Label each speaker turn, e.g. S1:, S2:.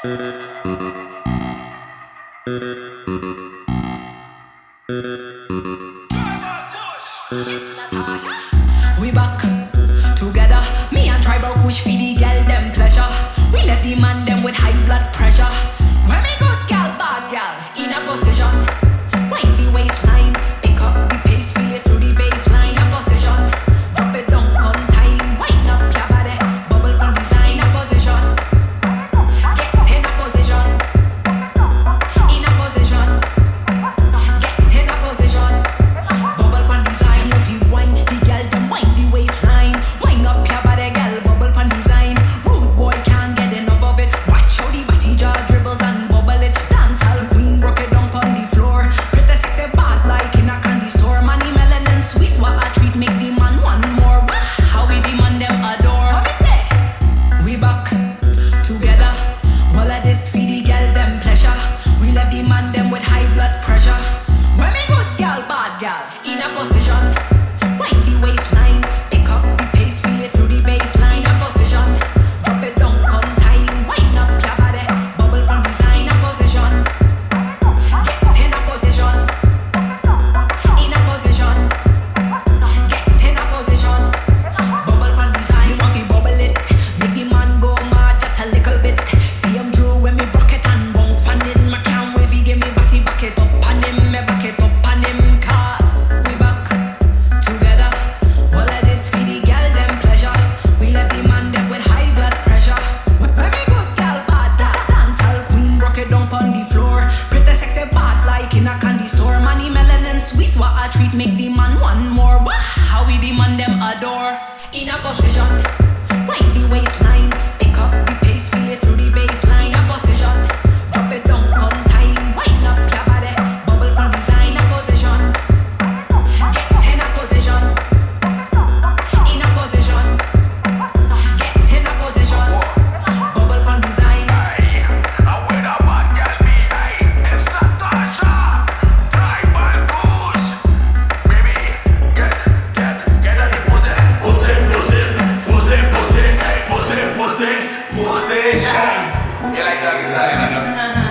S1: We back together, me and Tribal push for the girl them pleasure. We left the man them with high blood pressure. When me good girl, bad girl, in a position, wind the waistline, pick up the pace, feel it through the baseline. A position, drop it down on time, wind up your body, bubble from design. A position, get in a position, in a position, get in a position, bubble from design. If you wind the girl, then wind the waistline, wind up your body, girl, bubble from design. Rude boy can't get enough of it. Watch how the body jaw dribbles and bubble it. Dancehall queen broke it down on the floor. Pretty sexy bad like in a candy store. Money melanin sweets what I treat make the man want more. How we demand them adore. How we say? We back together. All of this for the girl them pleasure. We left the man them with high blood pressure. When me good girl, bad girl, in a position, wind the waistline, pick up the pace, feel it through the baseline. A position, drop it down on time, wind up your body, bubble from design. A position, get in a position, in a position, get in a position, bubble from design. You want me bubble it, make the man go mad just a little bit. See him draw when me broke it and bounce pan it. My can't wait, he give me body back it up on him, me back it up on him. Cause we back together. All of this for the girl them pleasure. We left the man them with high blood pressure. When me good girl, bad girl, dancehall queen broke it down on the floor. Pretty sexy bad like in a candy store. Money melanin sweets what I treat make the man want more. How we the man them adore. In a position, wind the waistline, pick up the pace, feel it through the baseline. A position, drop it down on time, wind up your body, bubble from design. A position, get in a position, in a position, get in a position, bubble from design.
S2: I with a bad girl be it's Natasha, Tribal push. Baby, get on the pussy, position. You like doggy style, innit?